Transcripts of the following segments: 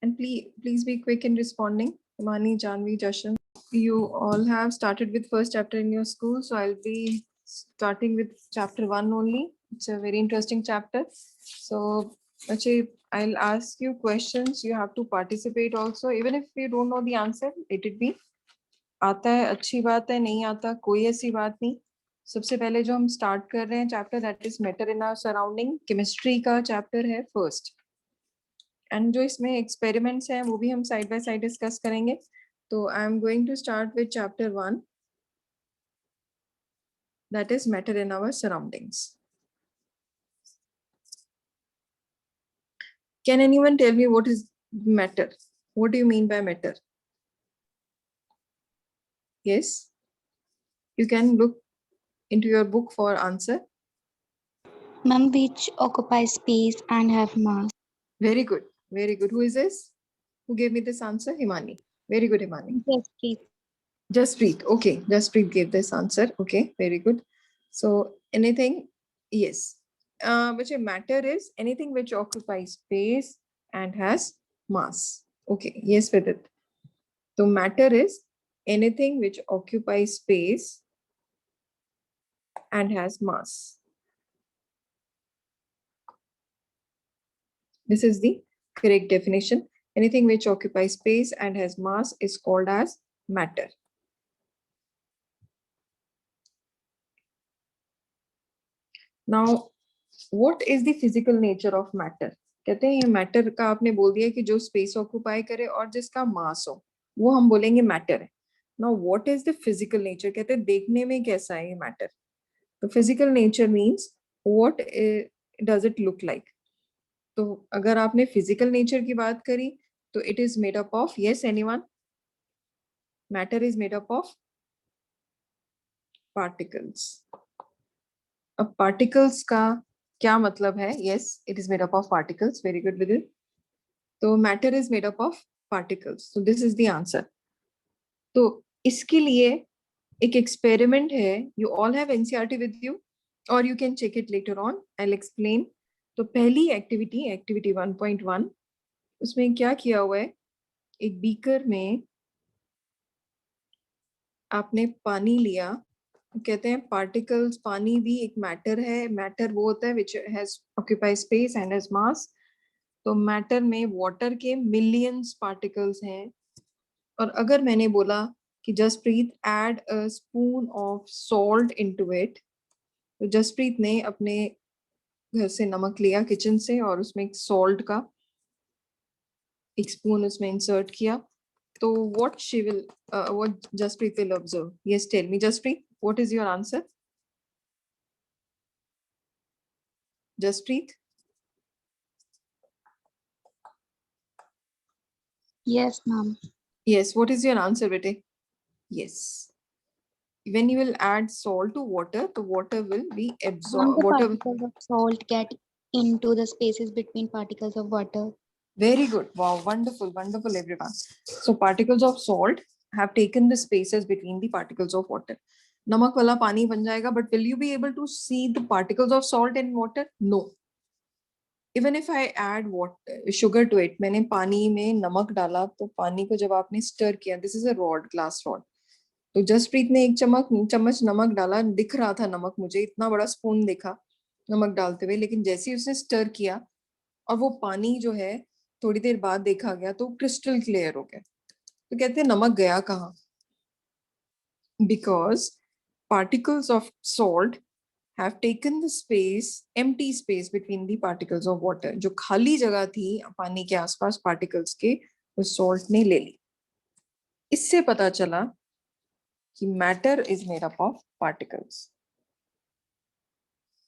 And please be quick in responding. Imani, Janvi, Jashan, you all have started with first chapter in your school, so I'll be starting with chapter 1 only. It's a very interesting chapter. So actually, I'll ask you questions. You have to participate also. Even if you don't know the answer, let it be. आता है अच्छी बात है, नहीं आता कोई ऐसी बात नहीं. सबसे पहले जो हम स्टार्ट कर रहे हैं chapter, that is matter in our surrounding. Chemistry का चैप्टर है फर्स्ट. एंड जो इसमें एक्सपेरिमेंट्स हैं वो भी हम साइड बाय साइड डिस्कस करेंगे. तो I am going to start with chapter 1, that is matter in our surroundings. Can anyone tell me what is matter? What do you mean by matter? Yes, you can look into your book for answer. Ma'am, which occupy space and have mass. Very good, very good. Who is this? Who gave me this answer? Himani. Very good, Himani. Jaspreet. Jaspreet. Okay, Jaspreet gave this answer. Okay, very good. So anything, yes. Which matter is anything which occupies space and has mass. Okay, yes, with it. So matter is anything which occupies space and has mass. This is the correct definition. Anything which occupies space and has mass is called as matter. Now, what is the physical nature of matter? कहते हैं ये matter का आपने बोल दिया कि जो space occupy करे और जिसका mass हो, वो हम बोलेंगे matter है. Now, what is the physical nature? कहते हैं देखने में कैसा है ये matter? तो physical nature means what does it look like? तो अगर आपने physical nature की बात करी तो it is made up of, yes anyone? Matter is made up of particles. अब particles का क्या मतलब है? Yes, it is made up of particles. Very good, Vidit. तो matter is made up of particles. So this is the answer. तो इसके लिए एक experiment है. You all have NCERT with you, or you can check it later on. I'll explain. तो पहली activity 1.1, उसमें क्या किया हुआ है? एक beaker में आपने पानी लिया. कहते हैं particles, पानी भी एक matter है. Matter वो होता है which has occupies space and has mass. तो मैटर में वाटर के मिलियंस पार्टिकल्स हैं. और अगर मैंने बोला कि Jaspreet add a spoon of salt into it, तो जसप्रीत ने अपने घर से नमक लिया किचन से और उसमें एक सॉल्ट का एक स्पून उसमें इंसर्ट किया. तो what she will what Jaspreet will observe? Yes, tell me Jaspreet, what is your answer? Jaspreet? Yes, ma'am. Yes, what is your answer, bete? Yes. When you will add salt to water, the water will be absorbed. The Water. particles of salt get into the spaces between particles of water. Very good. Wow, wonderful, wonderful, everyone. So particles of salt have taken the spaces between the particles of water. नमक वाला पानी बन जाएगा, but will you be able to see the particles of salt in water? No. Even if I add water, sugar to it, मैंने पानी में नमक डाला, तो पानी को जब आपने stir किया, this is a rod, glass rod. तो जसप्रीत ने एक चम्मच नमक डाला. दिख रहा था नमक, मुझे इतना बड़ा स्पून देखा नमक डालते हुए, लेकिन जैसे ही उसने स्टर किया और वो पानी जो है थोड़ी देर बाद देखा गया तो क्रिस्टल क्लियर हो गया. तो कहते हैं नमक गया कहाँ? Because particles of salt have taken the space, empty space between the particles of water. जो खाली जगह थी पानी के आसपास particles के, वो salt ने ले ली. इससे पता चला कि matter is made up of particles.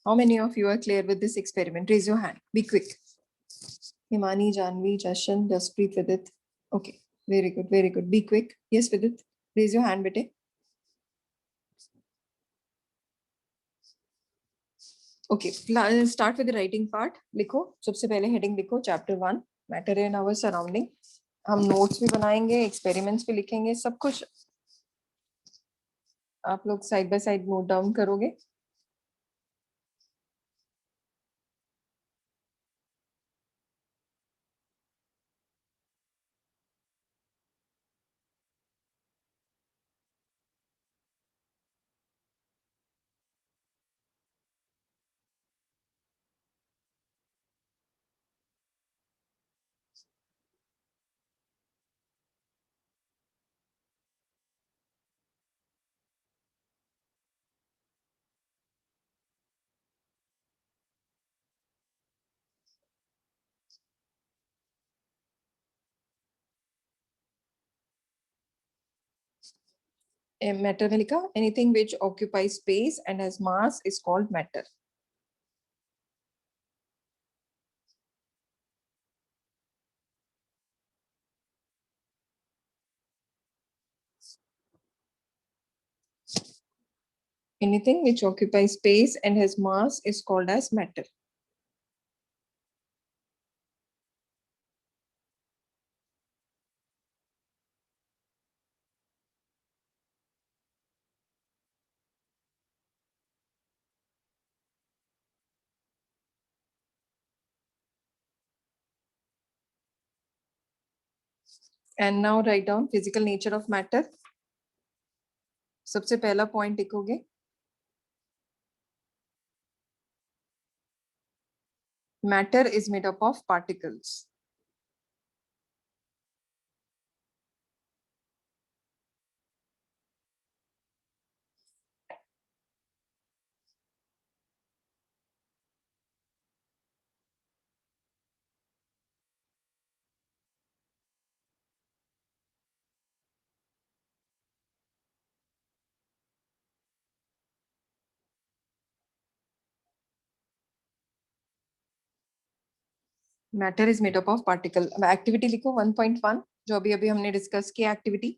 How many of you are clear with this experiment? Raise your hand. Be quick. Himani, Janvi, Jashan, Jaspreet, Vidit. Okay, very good, very good. Be quick. Yes, Vidit. Raise your hand, bete. Okay, start with the writing part. लिखो सबसे पहले heading लिखो chapter 1 matter in our surrounding. हम notes भी बनाएंगे, experiments भी लिखेंगे, सब कुछ आप लोग side by side note down करोगे. मैटर में लिखा anything which occupy space and has mass is called matter. Anything which occupies space and has mass is called as matter. And now write down physical nature of matter. सबसे पहला point लिखोगे matter is made up of particles. Matter is made up of particle. अब activity लिखो 1.1 जो अभी अभी हमने discuss किया activity.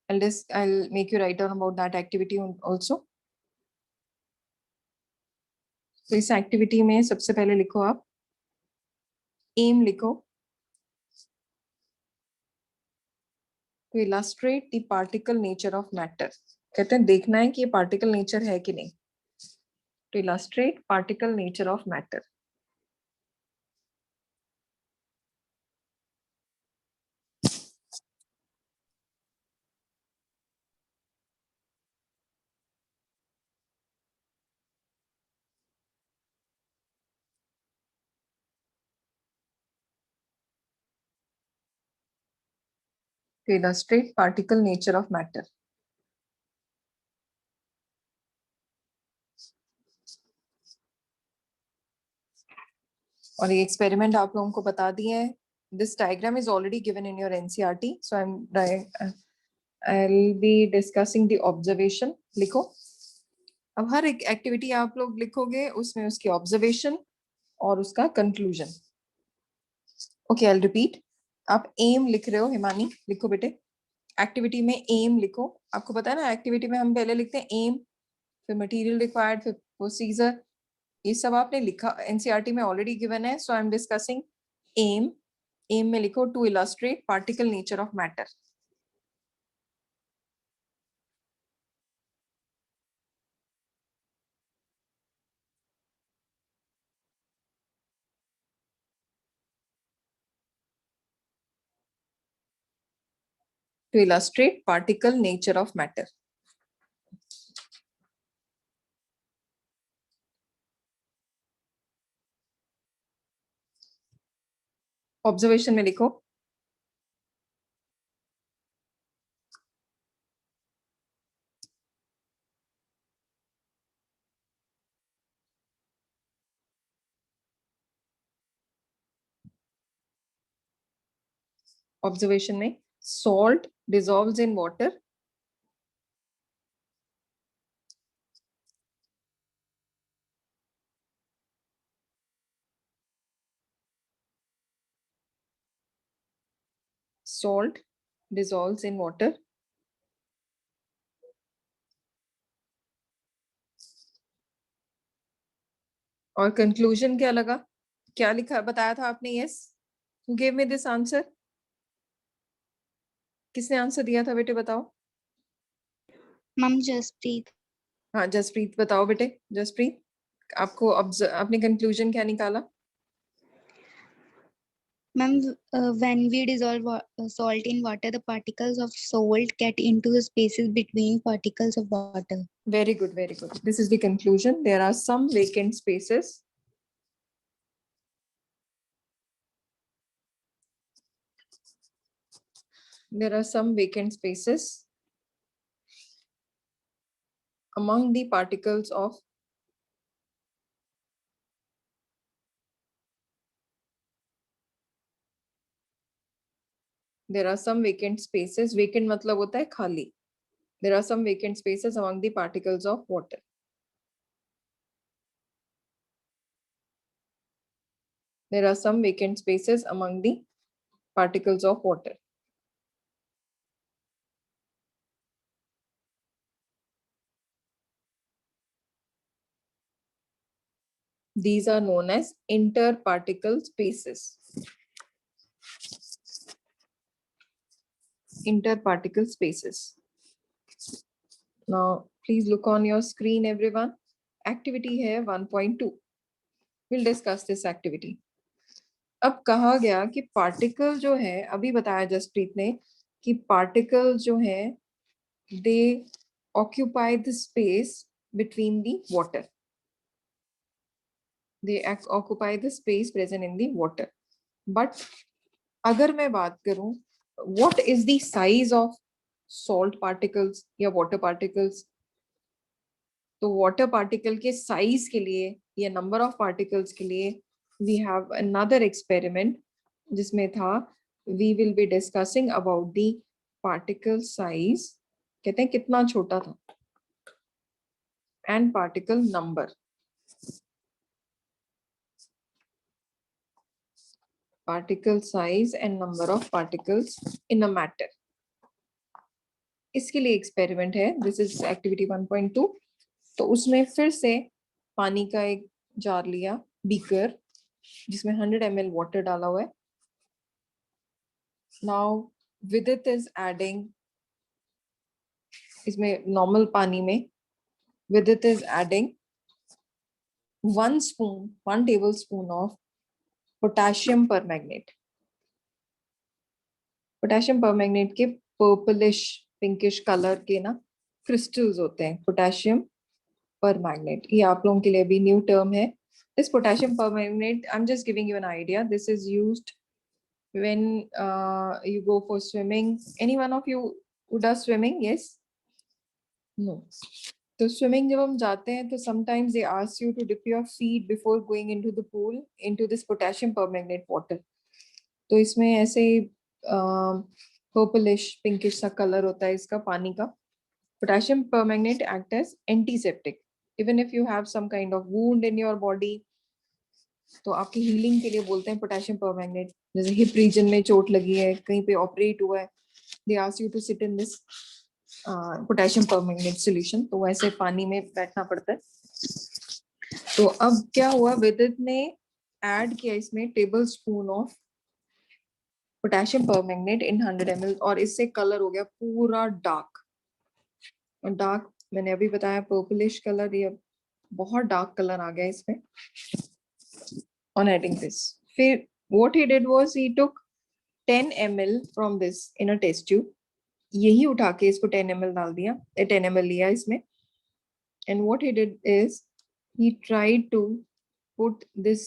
I'll make you write down about that activity also. तो इस एक्टिविटी में सबसे पहले लिखो आप एम लिखो to illustrate the particle nature of matter. कहते हैं देखना है कि ये पार्टिकल नेचर है कि नहीं. To illustrate particle nature of matter. To illustrate particle nature of matter. और ये एक्सपेरिमेंट आप लोगों को बता दिए हैं. This diagram is already given in your NCERT. So I'll be discussing the observation. लिखो. अब हर एक एक्टिविटी आप लोग लिखोगे उसमें उसकी ऑब्जर्वेशन और उसका कंक्लूजन. Okay I repeat. आप एम लिख रहे हो हिमानी. लिखो बेटे. एक्टिविटी में एम लिखो. आपको पता है ना एक्टिविटी में हम पहले लिखते हैं एम फिर मटेरियल रिक्वायर्ड फिर प्रोसीजर. ये सब आपने लिखा एनसीईआरटी में ऑलरेडी गिवन है. So I am discussing aim. Aim में लिखो to illustrate particle nature of matter. To illustrate particle nature of matter. Observation में लिखो ऑब्जर्वेशन में salt dissolves in water. Salt dissolves in water. और conclusion क्या लगा. क्या लिखा बताया था आपने. Yes who gave me this answer. किसने आंसर दिया था बेटे बताओ. मैम जसप्रीत. हाँ जसप्रीत बताओ बेटे. जसप्रीत आपको आपने कंक्लूजन क्या निकाला. Ma'am, when we dissolve salt in water, the particles of salt get into the spaces between particles of water. Very good, very good. This is the conclusion. There are some vacant spaces. There are some vacant spaces among the particles of there are some vacant spaces. Vacant मतलब होता है खाली. There are some vacant spaces among the particles of water. There are some vacant spaces among the particles of water. These are known as interparticle spaces. Interparticle spaces. Now, please look on your screen, everyone. Activity है 1.2. We'll discuss this activity. अब कहा गया कि particle जो है, अभी बताया जसप्रीत ने कि पार्टिकल जो है they occupy the space between the water. They occupy the space present in the water. But अगर मैं बात करूं, what is the size of salt particles या water particles? तो वाटर पार्टिकल के साइज के लिए या नंबर ऑफ पार्टिकल्स के लिए वी हैव अनदर एक्सपेरिमेंट जिसमें था we will be discussing about the particle size, कहते हैं कितना छोटा था, and particle number. Particle size and number of particles in a matter. इसके लिए एक्सपेरिमेंट है. This is activity 1.2. तो उसमें फिर से पानी का एक जार लिया, बीकर, जिसमें 100 ml वाटर डाला हुआ है. नाउ विदित इज एडिंग, इसमें नॉर्मल पानी में विदित is adding 1 tablespoon of potassium permanganate. Potassium permanganate के पर्पलिश पिंकिश कलर के ना क्रिस्टल्स होते हैं. पोटेशियम permanganate, ये आप लोगों के लिए भी न्यू टर्म है. This potassium permanganate, I'm just giving you an idea. This is used when you go for swimming. Any one of you who does swimming? Yes? No. तो swimming जब हम जाते हैं तो sometimes they ask you to dip your feet before going into the pool into this potassium permanganate water. तो इसमें ऐसे purplish pinkish सा कलर होता है इसका पानी का. Potassium permanganate act as antiseptic. Even if you have some kind of wound in your body, तो आपकी हीलिंग के लिए बोलते हैं पोटेशियम परमैंगनेट. जैसे हिप रीजन में चोट लगी है, कहीं पे ऑपरेट हुआ है, they ask you to sit in this potassium permanganate solution. तो वैसे पानी में बैठना पड़ता है. तो अब क्या हुआ, विदित ने ऐड किया इसमें table spoon of potassium permanganate in 100 ml और इससे कलर हो गया पूरा डार्क. डार्क मैंने अभी बताया पर्पलिश कलर, ये बहुत डार्क कलर आ गया इसमें on adding this. फिर what he did was he took 10 ml from this in a test tube. यही उठा के इसको 10 ml डाल दिया, 10 ml लिया इसमें. And what he did is he tried to put this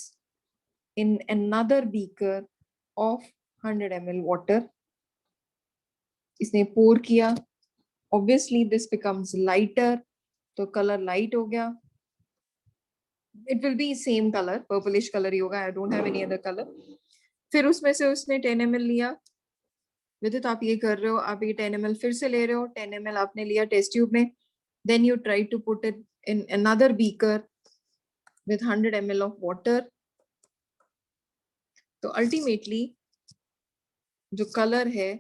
in another beaker of 100 ml water. इसने pour किया. Obviously this becomes lighter, तो color light हो गया. It will be same color, purplish color ही होगा. I don't have any other color. फिर उसमें से उसने 10 ml लिया. विदित आप ये कर रहे हो, आप ये 10 ml फिर से ले रहे हो. 10 ml आपने लिया टेस्ट ट्यूब में. Then you try to put it in another beaker with 100 ml of water. तो ultimately जो कलर है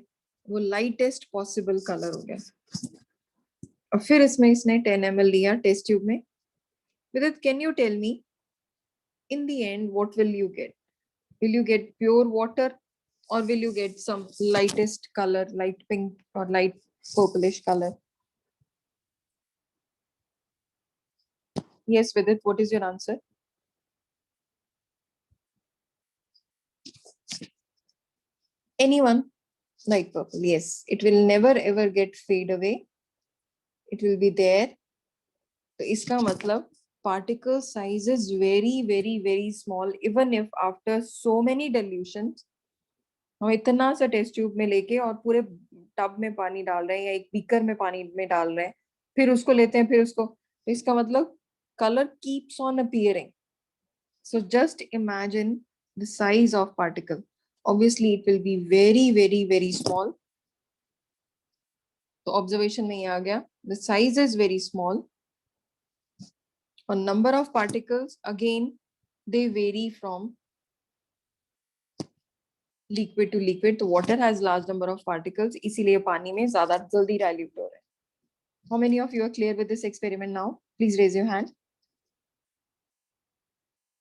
वो लाइटेस्ट पॉसिबल कलर हो गया. और फिर इसमें इसने 10 ml लिया टेस्ट ट्यूब में. Vidit, can you tell me in the end what will you get? Will you get pure water or will you get some lightest color, light pink or light purplish color? Yes, Vidit, what is your answer? Anyone? Light purple. Yes, it will never ever get fade away. It will be there. तो इसका मतलब particle size is very very very small even if after so many dilutions. हम इतना सा test tube में लेके और पूरे टब में पानी डाल रहे हैं या एक बीकर में पानी में डाल रहे हैं, फिर उसको लेते हैं, फिर उसको, तो इसका मतलब color keeps on appearing. So just imagine the size of particle. Obviously it will be very very very small. तो ऑब्जर्वेशन में ये आ गया, the size is very small और number of particles again they vary from liquid to liquid. तो water has large number of particles, इसीलिए पानी में ज्यादा जल्दी डाइल्यूट हो रहा है. How many of you are clear with this experiment now? Please raise your hand.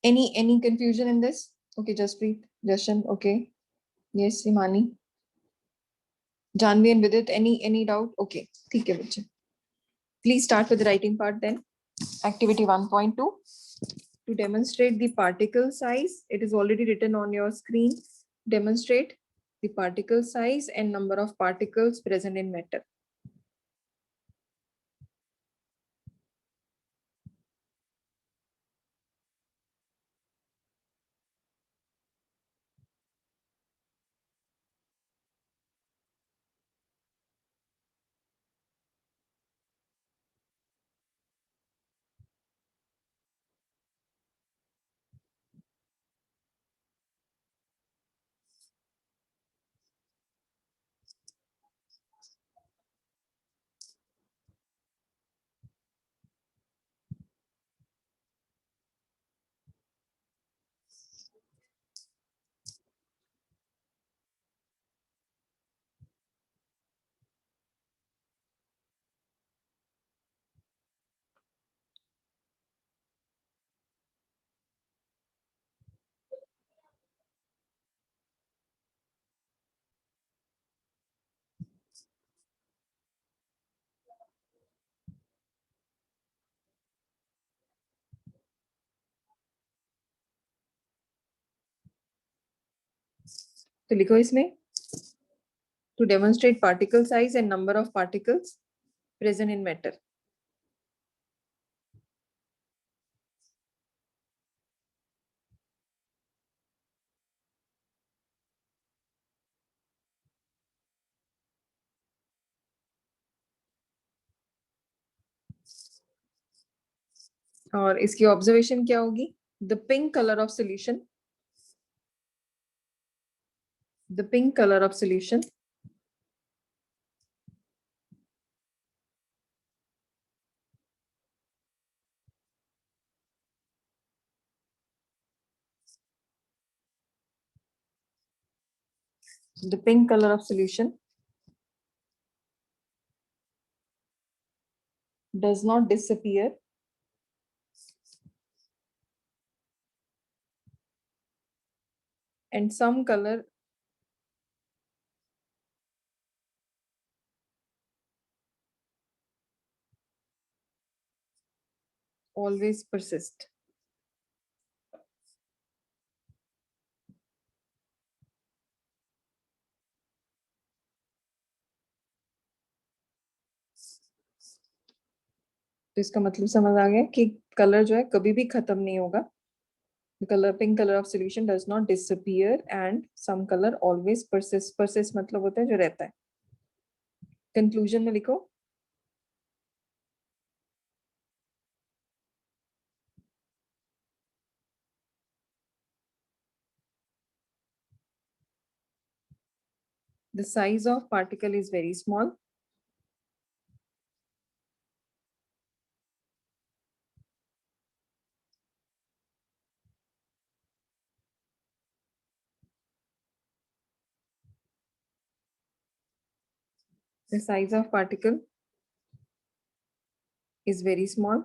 Any confusion in this? Okay, Jaspreet, Jashan, okay. Yes, Simani. Janvi and Vidit, any doubt? Okay, ठीक है बच्चे. Please start with the writing part then. Activity 1.2. To demonstrate the particle size, it is already written on your screen. Demonstrate the particle size and number of particles present in matter. तो लिखो इसमें, to demonstrate particle size and number of particles present in matter. और इसकी observation क्या होगी? The pink colour of solution, the pink colour of solution the pink color of solution does not disappear and some color always persist. तो इसका मतलब समझ आ गया कि कलर जो है कभी भी खत्म नहीं होगा. The color pink color of solution does not disappear and some color always persist. Persist मतलब होता है जो रहता है. Conclusion में लिखो, the size of particle is very small. The size of particle is very small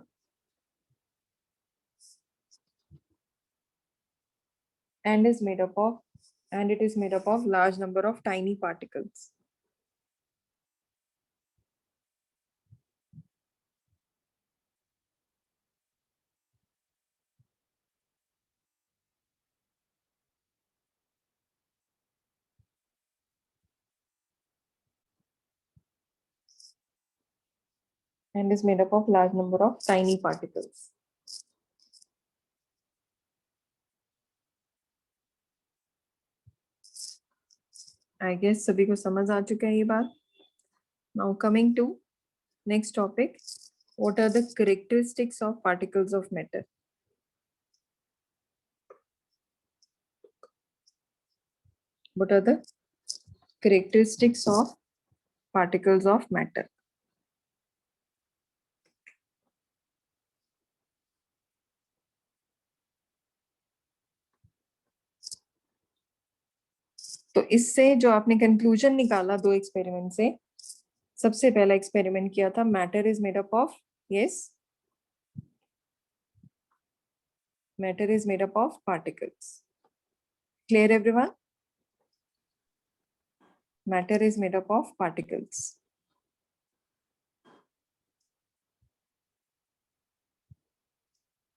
and is made up of, and it is made up of large number of tiny particles. And is made up of large number of tiny particles. I guess सभी को समझ आ चुका है ये बात. Now coming to next topic, what are the characteristics of particles of matter? What are the characteristics of particles of matter? तो इससे जो आपने कंक्लूजन निकाला दो एक्सपेरिमेंट से, सबसे पहला एक्सपेरिमेंट किया था matter is made up of, yes, matter is made up of particles. Clear everyone? Matter is made up of particles.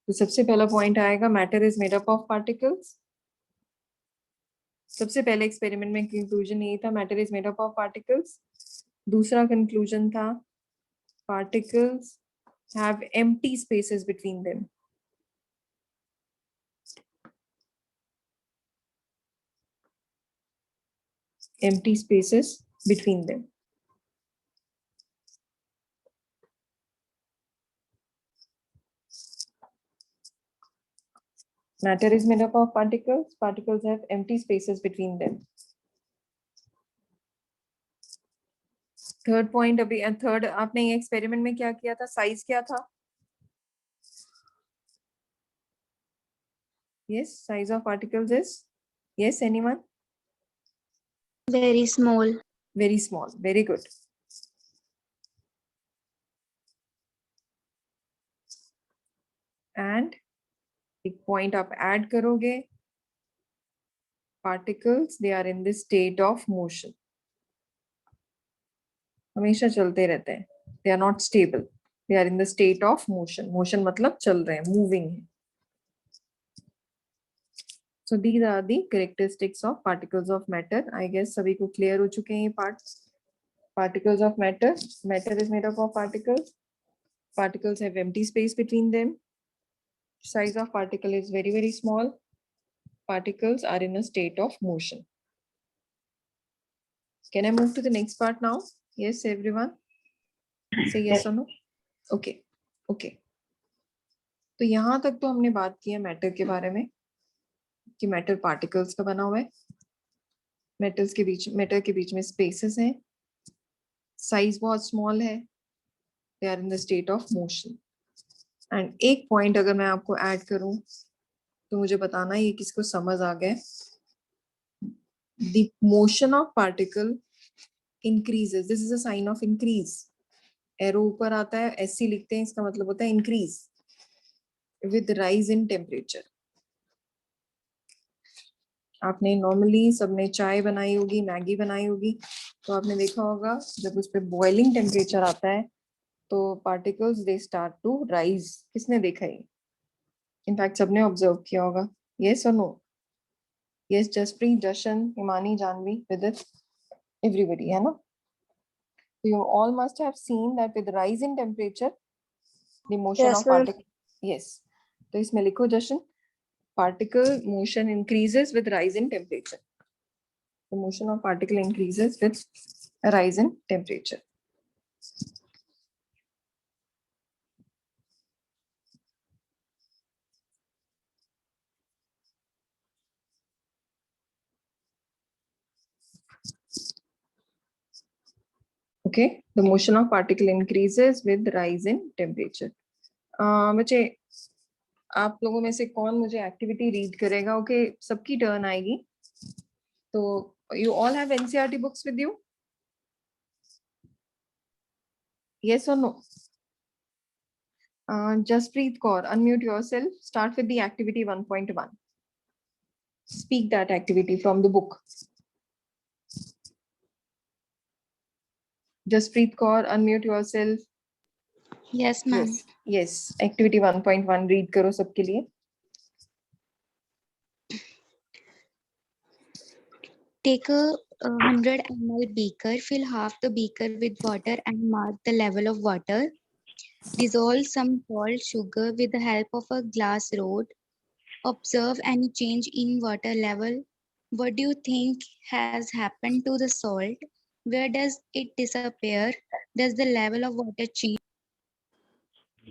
तो सबसे पहला पॉइंट आएगा matter is made up of particles. सबसे पहले एक्सपेरिमेंट में कंक्लूजन यही था, matter is made up of particles. दूसरा कंक्लूजन था particles have empty spaces between them. Empty spaces between them. Matter is made up of particles. Particles have empty spaces between them. Third point अभी, third आपने ये experiment में क्या किया था, size क्या था? Yes, size of particles is, yes, anyone? Very small. Very small. Very good. And एक पॉइंट आप ऐड करोगे, particles they are in this state of motion. हमेशा चलते रहते हैं. They are not stable. They are in the state of motion. Motion मतलब चल रहे हैं, moving है. So these are the characteristics of particles of matter. I guess सभी को clear हो चुके हैं ये parts. Particles of matter. Matter is made up of particles. Particles have empty space between them. Size of particle is very, very small. Particles are in a state of motion. Can I move to the next part now? Yes, everyone. Say yes or no. Okay. Okay. तो यहाँ तक तो हमने बात की है matter के बारे में कि मैटर पार्टिकल्स का बना हुआ है. मैटर के बीच में स्पेसेस हैं. साइज बहुत स्मॉल है. They are in the state of motion. And एक पॉइंट अगर मैं आपको ऐड करूं तो मुझे बताना ये किसको समझ आ गया. The motion of particle increases. This is a sign of increase. Arrow ऊपर आता है, एससी लिखते हैं, इसका मतलब होता है increase with rise in temperature. आपने नॉर्मली सबने चाय बनाई होगी, मैगी बनाई होगी, तो आपने देखा होगा जब उस पर बॉइलिंग टेम्परेचर आता है तो particles they start to rise. किसने देखा है? इनफैक्ट सबने ऑब्जर्व किया होगा. यस और नो? यस, जसप्रीत, जशन, हिमानी, जानवी, विदित, एवरीबॉडी, है ना? You all must have seen that with rise in temperature, the motion Yes, of ma'am. particle. Yes. तो इसमें लिखो जशन, particle motion increases with rise in temperature. The motion of particle increases with a rise in temperature. Okay, the motion of particle increases with rise in temperature. बच्चे, आप लोगों में से कौन मुझे एक्टिविटी रीड करेगा? ओके, सबकी टर्न आएगी. तो you all have NCERT books with you? Yes or no? Jaspreet Kaur, unmute yourself. Start with the activity 1.1. Speak that activity from the book. Jaspreet Kaur, unmute yourself. Yes, ma'am. Yes, yes. Activity 1.1 read करो सबके लिए. Take a 100 ml beaker, fill half the beaker with water and mark the level of water. Dissolve some salt sugar with the help of a glass rod. Observe any change in water level. What do you think has happened to the salt? Where does it disappear? Does the level of water change?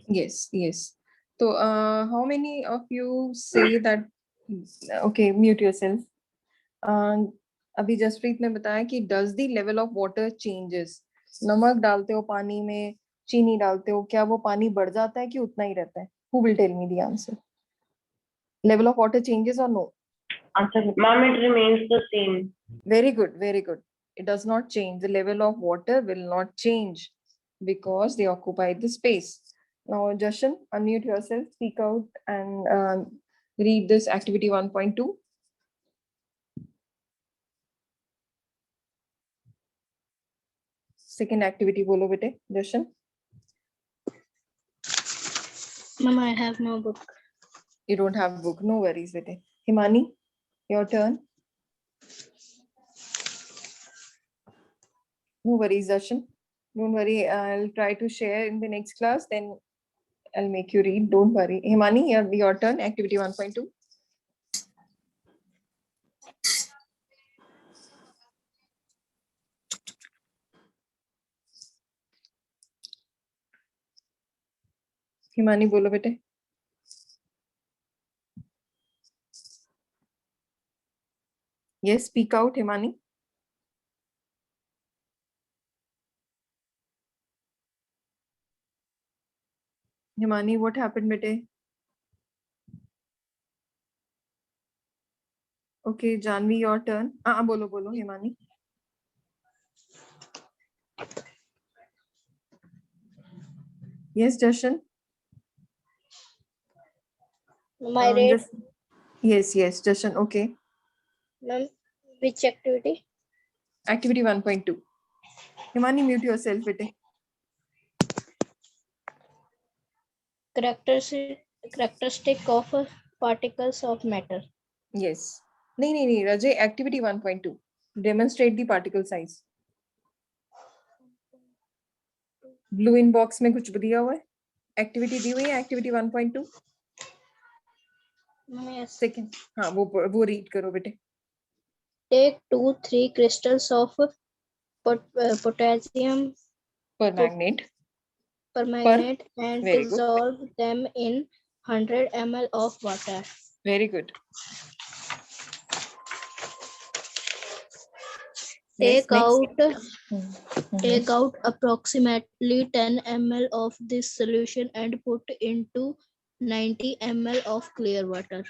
Yes, yes. So, how many of you say that? Okay, mute yourself. अभी जसप्रीत ने बताया कि does the level of water changes? नमक डालते हो पानी में, चीनी डालते हो, क्या वो पानी बढ़ जाता है कि उतना ही रहता है? Who will tell me the answer? Level of water changes or no? Ma'am, it remains the same. Very good, very good. It does not change. The level of water will not change because they occupy the space. Now, Jashan, unmute yourself, speak out and read this activity 1.2. Second activity bolo bete, Jashan. Mama, I have no book. You don't have book, no worries bete. Himani, your turn. No worries, Darshan. Don't worry. I'll try to share in the next class. Then I'll make you read. Don't worry. Himani, your turn. Activity 1.2. Himani, bolo bete. Yes, speak out, Himani. Himani, what happened, bete? Okay, Janvi, your turn. Bolo, bolo, Himani. Yes, Darshan. Mama, I read. Yes, Darshan. Okay. Ma'am, which activity? Activity 1.2. Himani, mute yourself, bete. Characteristic of particles of matter. Yes. No, Rajay, activity 1.2. Demonstrate the particle size. Blue in box में कुछ दिया हुआ है activity दी हुई है activity 1.2 second हाँ वो read करो बेटे Take 2-3 crystals of potassium permanganate and Very good. dissolve them in 100 ml of water. Very good. Take Yes, Take out approximately 10 ml of this solution and put into 90 ml of clear water.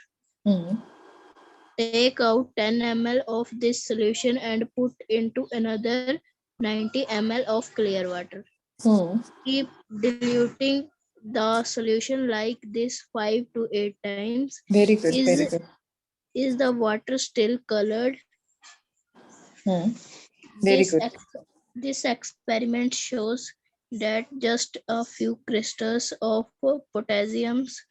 Take out 10 ml of this solution and put into another 90 ml of clear water. Keep diluting the solution like this 5 to 8 times. Very good. Very good. Is the water still colored? Very good. This experiment shows that just a few crystals of potassium's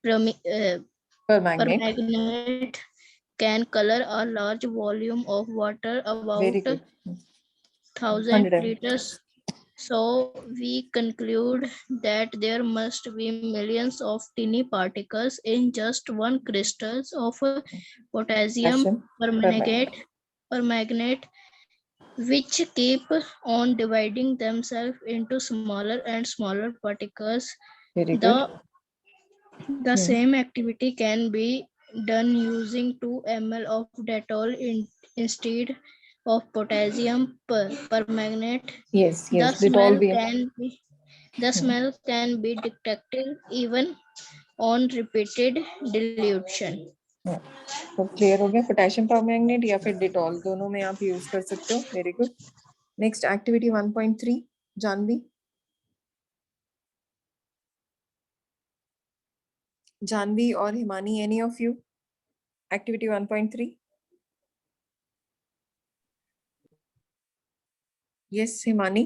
permanganate can color a large volume of water, about Very good. 1,000 100 liters. So we conclude that there must be millions of tiny particles in just one crystals of potassium permanganate, which keep on dividing themselves into smaller and smaller particles. Very good. The same activity can be done using 2 ml of Dettol instead of potassium permanganate. Yes. The Dettol smell can be detected even on repeated dilution. तो clear हो गया potassium permanganate या फिर Dettol दोनों में आप use कर सकते हो very good next activity 1.3 Janvi और Himani any of you activity 1.3 yes Himani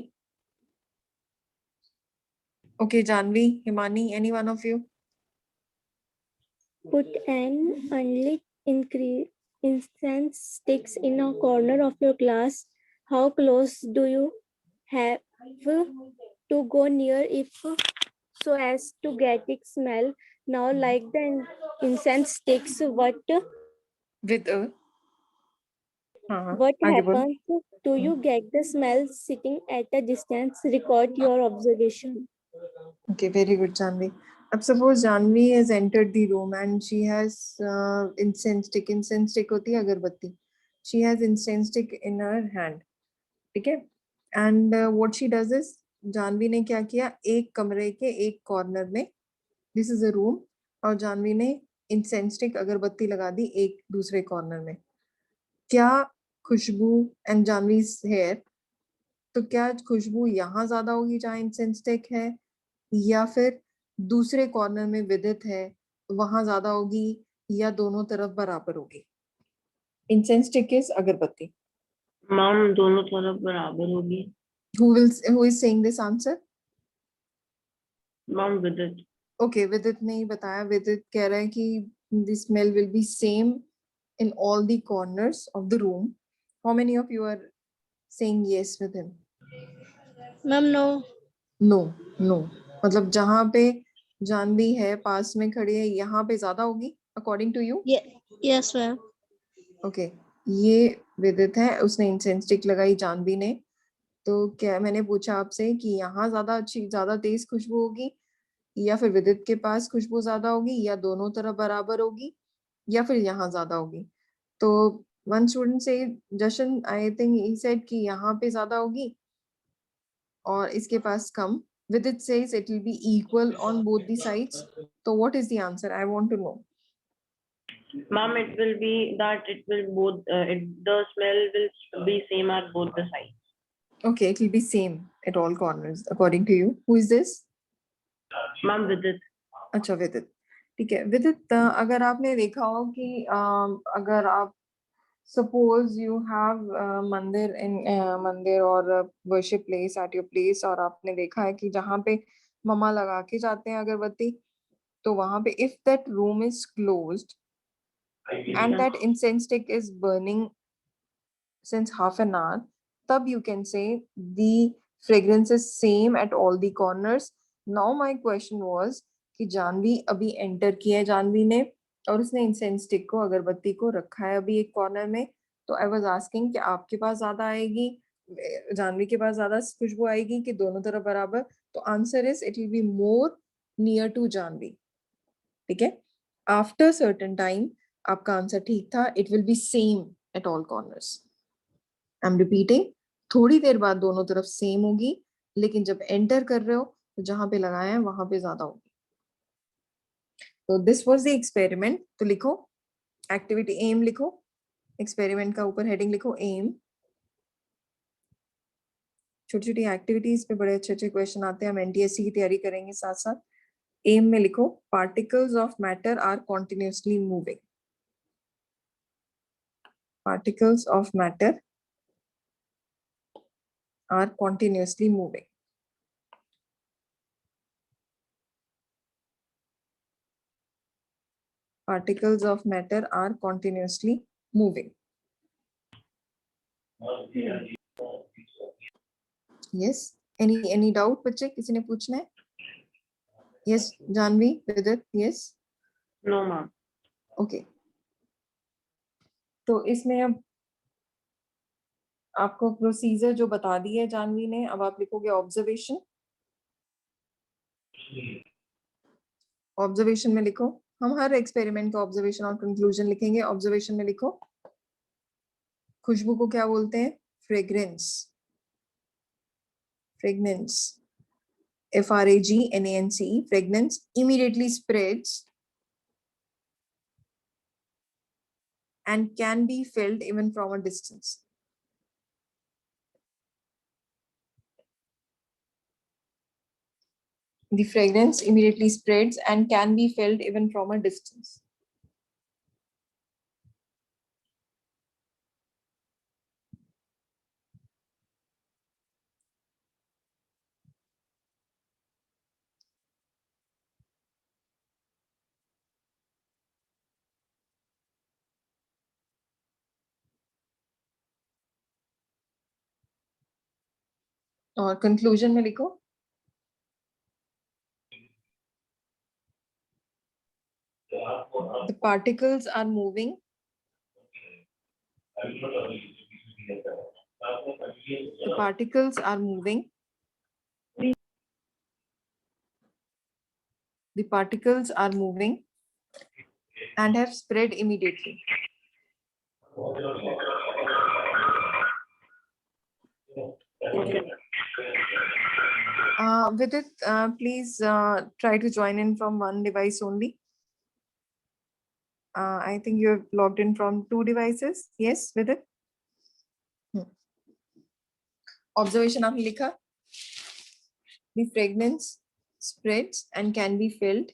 okay Janvi Himani any one of you Put an unlit incense sticks in a corner of your class. How close do you have to go near if so as to get its smell? Now, like the incense sticks, what with happens? Do you get the smell sitting at a distance? Record your observation. Okay, very good, Janvi. अब suppose Janvi has entered the room and she has incense stick. Incense stick होती है अगरबत्ती. She has incense stick in her hand. ठीक है? And what she does is Janvi ने क्या किया एक कमरे के एक कॉर्नर में this is a room और जानवी ने इंसेंस स्टिक अगरबत्ती लगा दी एक दूसरे कॉर्नर में, क्या खुशबू एंड जानवी हेयर, तो क्या खुशबू यहाँ ज्यादा होगी जहाँ इंसेंस स्टिक है, या फिर दूसरे कॉर्नर में विदित है वहां ज्यादा होगी, या दोनों तरफ बराबर होगी? इंसेंस स्टिक इज अगरबत्ती. मैम दोनों तरफ बराबर होगी. who is saying this answer? Ma'am विदित. Okay, विदित ने ही बताया. विदित कह रहा है कि the smell will be same in all the corners of the room. How many of you are saying yes with him? Ma'am, no. No. मतलब जहाँ पे जानवी है पास में खड़ी है यहाँ पे ज्यादा होगी according to you? Yes, ma'am. Okay, ये विदित है, उसने इंसेंस स्टिक लगाई जानवी ने. तो क्या मैंने पूछा आपसे कि यहाँ ज्यादा तेज खुशबू होगी, या फिर विदित के पास खुशबू ज्यादा होगी, या दोनों तरफ बराबर होगी, या फिर यहाँ ज्यादा होगी? तो वन स्टूडेंट से जशन, आई थिंक ही सेड कि यहाँ पे ज्यादा होगी और इसके पास कम. Vidit says it will be equal on both the sides. तो what is the answer? I want to know. Ma'am, it will be that it will both the smell will be same at both the sides. Okay, it will be same at all corners according to you. Who is this? Ma'am विदित. अच्छा, विदित. ठीक है विदित, अगर आपने देखा हो कि अगर आप सपोज यू हैव मंदिर और worship place at your place, और आपने देखा है कि जहाँ पे मम्मा लगा के जाते हैं अगरबत्ती, तो वहां पे if that room is closed and that incense stick is burning since half an hour, tab you can say the fragrance is same at all the corners. Now my question was कि जानवी अभी enter किया है जानवी ने, और उसने incense stick को अगरबत्ती को रखा है अभी एक कॉर्नर में. तो आई वाज आस्किंग कि आपके पास ज्यादा आएगी, जानवी के पास ज्यादा खुशबू आएगी, कि दोनों तरफ बराबर? तो answer is it will be more near to Jahnavi. ठीक है, आफ्टर सर्टेन टाइम आपका आंसर ठीक था. It will be same at all corners. I am repeating, थोड़ी देर बाद दोनों तरफ सेम होगी, लेकिन जब एंटर कर रहे हो तो जहां पे लगाया है वहां पे ज्यादा होगी. तो दिस वाज द एक्सपेरिमेंट. तो लिखो एक्टिविटी एम, लिखो एक्सपेरिमेंट का ऊपर हेडिंग लिखो एम. छोटी छोटी एक्टिविटीज पे बड़े अच्छे अच्छे क्वेश्चन आते हैं. हम एनटीएससी की तैयारी करेंगे साथ साथ. एम में लिखो particles of matter are continuously moving. Particles of matter are continuously moving. Particles of matter are continuously moving. Yes. Any doubt बच्चे? किसी ने पूछना है? Yes, जानवी, विदित, yes. No, ma'am. Okay. तो इसमें अब आपको प्रोसीजर जो बता दी है जानवी ने, अब आप लिखोगे ऑब्जर्वेशन. ऑब्जर्वेशन में लिखो, हम हर एक्सपेरिमेंट का ऑब्जर्वेशन और कंक्लूजन लिखेंगे. ऑब्जर्वेशन में लिखो खुशबू को क्या बोलते हैं? Fragrance. Fragrances, FRAGNANCE, fragrance immediately spreads and can be felt even from a distance. The fragrance immediately spreads and can be felt even from a distance. और कंक्लूजन में लिखो the particles are moving. The particles are moving. The particles are moving and have spread immediately. Vidit, please try to join in from one device only. I think you have logged in from 2 devices. Yes, with it. Observation आपने लिखा. The fragrance spreads and can be felt.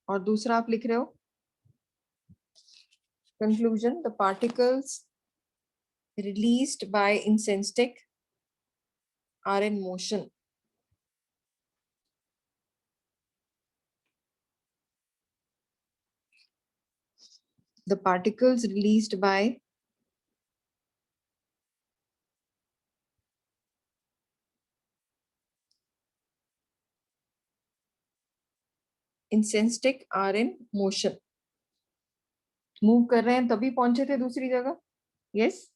और दूसरा आप लिख रहे हो. Conclusion: the particles released by incense stick are in motion. The particles released by incense stick are in motion. Move कर रहे हैं तभी पहुंचे थे दूसरी जगह. Yes.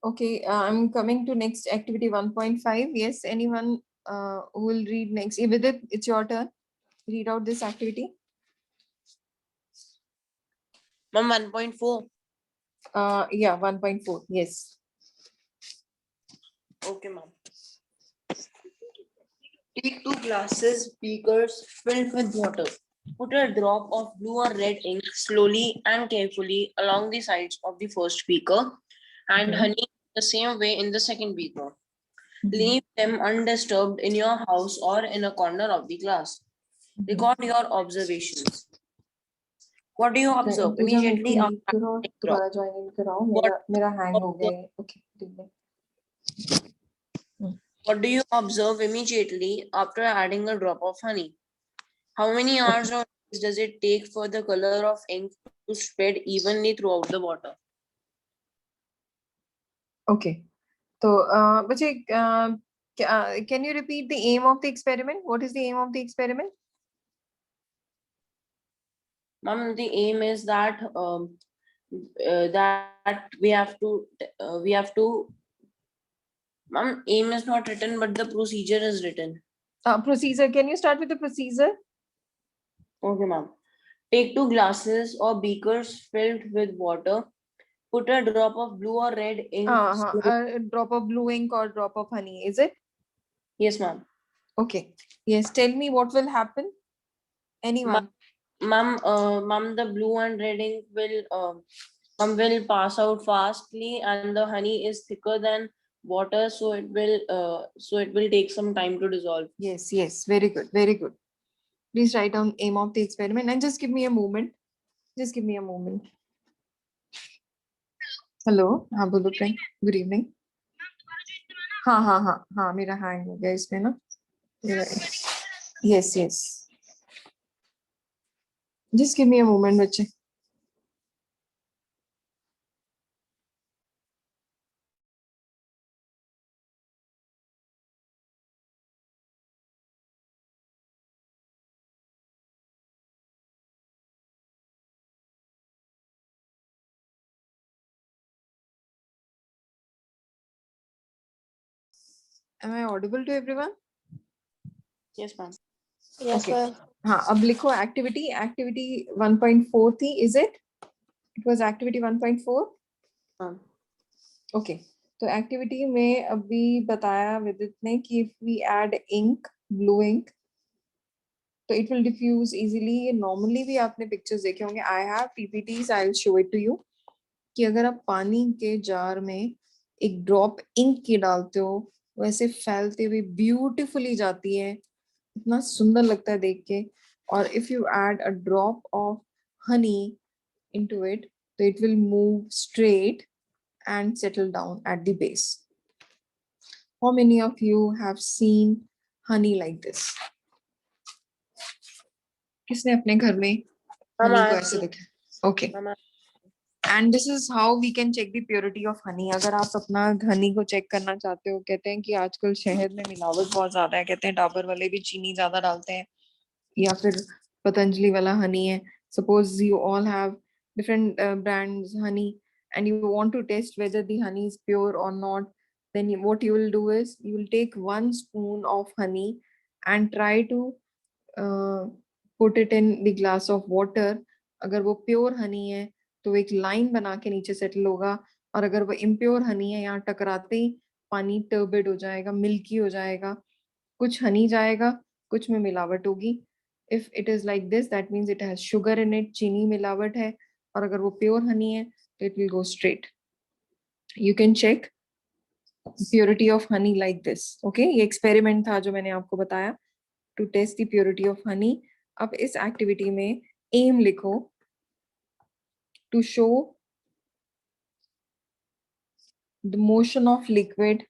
Okay, I'm coming to next activity 1.5. Yes, anyone who will read next? With it, it's your turn. Read out this activity. Ma'am, 1.4. Yeah, 1.4. Yes. Okay, ma'am. Take 2 glasses, beakers filled with water. Put a drop of blue or red ink slowly and carefully along the sides of the first beaker and Okay. honey the same way in the second beaker. Leave them undisturbed in your house or in a corner of the class. Record your observations. What do you observe? पूजा मेरे को Immediately leave after करो, the drop. दोबारा join in कराओ. What मेरा hang हो गया observe- है. Okay, ठीक है. What do you observe immediately after adding a drop of honey? How many hours or days does it take for the color of ink to spread evenly throughout the water? Okay. So, बच्चे, can you repeat the aim of the experiment? What is the aim of the experiment? Ma'am, the aim is that that we have to. Ma'am, aim is not written, but the procedure is written. Procedure. Can you start with the procedure? Okay, ma'am. Take 2 glasses or beakers filled with water. Put a drop of blue or red ink. A drop of blue ink or drop of honey. Is it? Yes, ma'am. Okay. Yes. Tell me what will happen. Anyone? Ma'am, the blue and red ink will pass out fastly, and the honey is thicker than water, so it will take some time to dissolve. Yes. Yes. Very good. Very good. Please write down aim of the experiment and just give me a moment. Just give me a moment. Hello. हाँ बोलो प्रेम. Good evening. हाँ हाँ हाँ हाँ मेरा hang हो गया इसमें ना. Yes. Yes. Just give me a moment, बच्चे. Am I audible to everyone? Yes, ma'am. Yes, Okay. ma'am. हाँ अब लिखो activity 1.4 थी. Is it? It was activity 1.4. Ma'am. Okay. तो activity में अभी बताया विदित ने कि if we add ink, blue ink, तो it will diffuse easily. Normally भी आपने pictures देखे होंगे. I have PPTs. I'll show it to you. कि अगर आप पानी के जार में एक ड्रॉप इंक की डालते हो, वैसे फैलते हुए ब्यूटीफुली जाती है. इतना सुंदर लगता है देख के. और if you add a drop of honey into it, so it will move straight and settle down at the base. How many of you have seen honey like this? किसने अपने घर में honey को ऐसे देखा? Okay. And this is how we can check the purity of honey. अगर आप अपना honey को check करना चाहते हो, कहते हैं कि आजकल शहद में मिलावट बहुत ज्यादा है, कहते हैं डाबर वाले भी चीनी ज्यादा डालते हैं, या फिर पतंजलि वाला honey है. Suppose you all have different brands honey and you want to test whether the honey is pure or not. then what you will do is you will take 1 spoon of honey and try to put it in the glass of water. अगर वो pure honey है तो एक line बना के नीचे settle होगा, और अगर वो इम्प्योर हनी है यहाँ टकराते ही पानी टर्बिड हो जाएगा, मिल्की हो जाएगा, कुछ हनी जाएगा, कुछ में मिलावट होगी. If it is like this that means it has sugar in it, चीनी मिलावट है. और अगर वो प्योर हनी है तो it will go straight. You can check purity of honey like this. Okay, ये एक्सपेरिमेंट था जो मैंने आपको बताया to test the purity of honey. अब इस एक्टिविटी में एम लिखो, to show the motion of liquid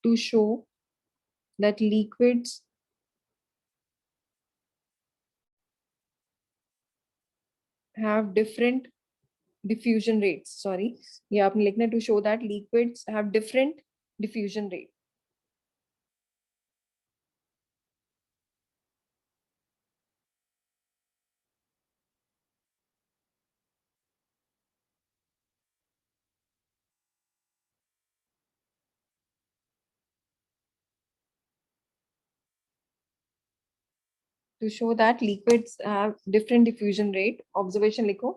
to show that liquids have different diffusion rates. Sorry, ये आपने लिखना है to show that liquids have different diffusion rate. To show that liquids have different diffusion rate, observation लिखो.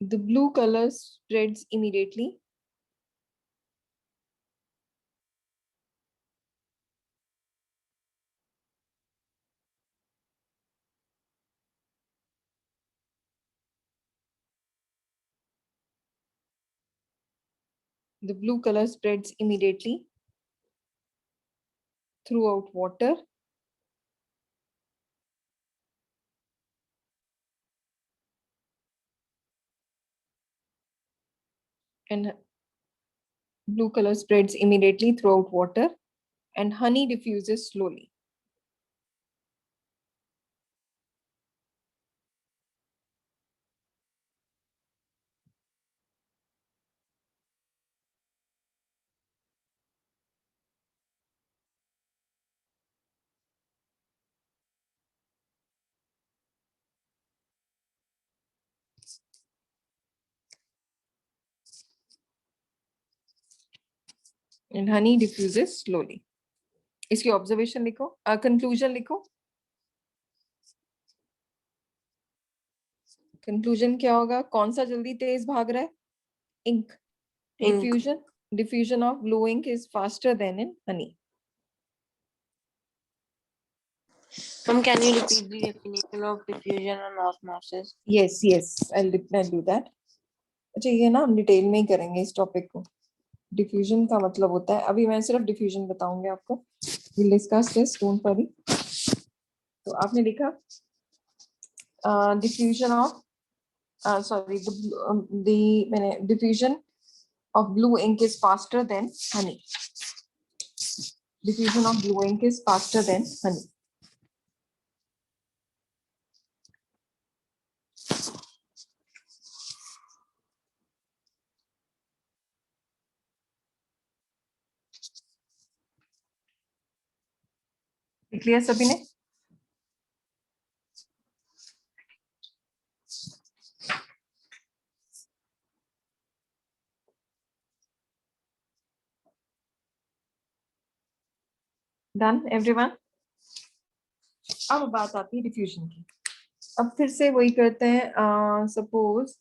The blue color spreads immediately. The blue color spreads immediately throughout water. And blue color spreads immediately throughout water, and honey diffuses slowly. And honey diffuses slowly. इसकी observation लिखो, conclusion लिखो. Conclusion क्या होगा? कौन सा जल्दी तेज भाग रहा है? Ink. Ink. Diffusion of blue ink is faster than in honey. Can you repeat the definition of diffusion and osmosis? Yes, I'll do that. अच्छा, ये ना हम डिटेल में ही करेंगे इस टॉपिक को. डिफ्यूजन का मतलब होता है, अभी मैं सिर्फ डिफ्यूजन बताऊंगी आपको. We'll discuss this, don't worry. तो आपने लिखा diffusion of diffusion of blue ink is faster than honey. Diffusion of blue ink is faster than honey. लिख लिया सभी ने? Done, everyone? अब बात आती है डिफ्यूजन की. अब फिर से वही करते हैं. Suppose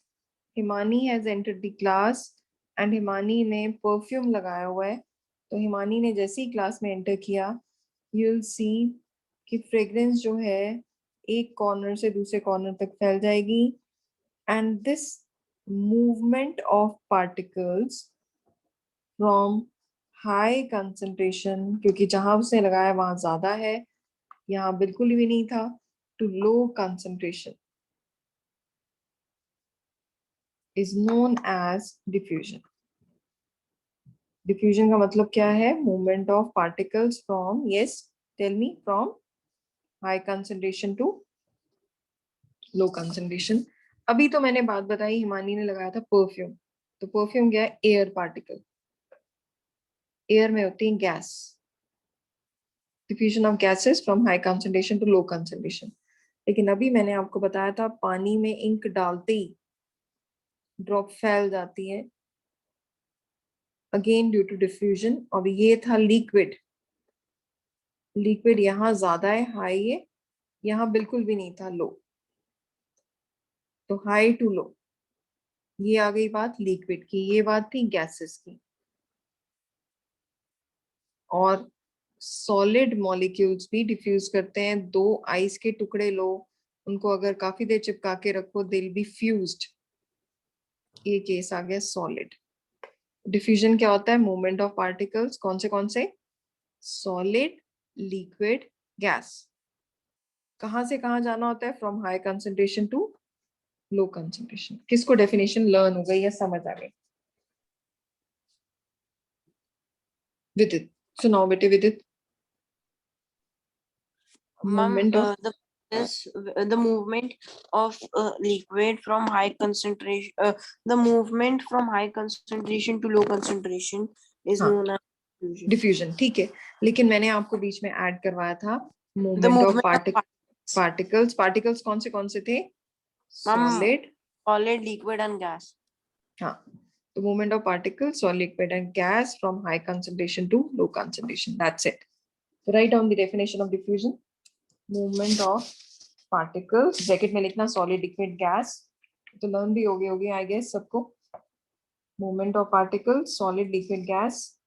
Himani has entered the class and Himani ने परफ्यूम लगाया हुआ है. तो हिमानी ने जैसे ही क्लास में एंटर किया, यू विल सी कि फ्रेग्रेंस जो है एक कॉर्नर से दूसरे कॉर्नर तक फैल जाएगी. And this movement of particles from high concentration, क्योंकि जहां उसने लगाया वहां ज्यादा है, यहाँ बिल्कुल भी नहीं था, to low concentration is known as diffusion. Diffusion का मतलब क्या है? Movement of particles from, yes, Tell me, from high concentration to low concentration. अभी तो मैंने बात बताई, हिमानी ने लगाया था परफ्यूम, तो परफ्यूम क्या है? Air particle. एयर में होती है gas. Diffusion of gases from high concentration to low concentration. लेकिन अभी मैंने आपको बताया था, पानी में इंक डालते ही ड्रॉप फैल जाती है, अगेन ड्यू टू डिफ्यूजन। और ये था लिक्विड। लिक्विड यहाँ ज्यादा है, हाई है, यहाँ बिल्कुल भी नहीं था, लो। तो हाई टू लो, ये आ गई बात लिक्विड की, ये बात थी गैसेस की। और सॉलिड मॉलिक्यूल्स भी डिफ्यूज करते हैं। दो आइस के टुकड़े लो, उनको अगर काफी देर चिपका के रखो, दे विल बी फ्यूज्ड। ये केस आ गया सॉलिड। डिफ्यूजन क्या होता है? Movement of particles. कौन से? Solid, liquid, gas. कहां से कहां जाना होता है? From high concentration to low concentration. किसको डेफिनेशन लर्न हो गई या समझ आ गई? विदित सुनाओ बेटे। विदित, Ma'am, movement of the movement of liquid from high concentration, the movement from high concentration to low concentration is हाँ, known as diffusion. डिफ्यूजन। ठीक है, लेकिन मैंने आपको बीच में ऐड करवाया था The movement of movement of particles. Particles कौन से थे? Ma'am, solid, solid, liquid, and gas. हाँ। तो movement of particles, solid, liquid and gas from high concentration to low concentration, that's it. Write down the definition of diffusion. Movement of particles, bracket में लिखना solid, liquid, gas. तो learn भी होगी I guess सबको। Movement of particles, solid, liquid, gas.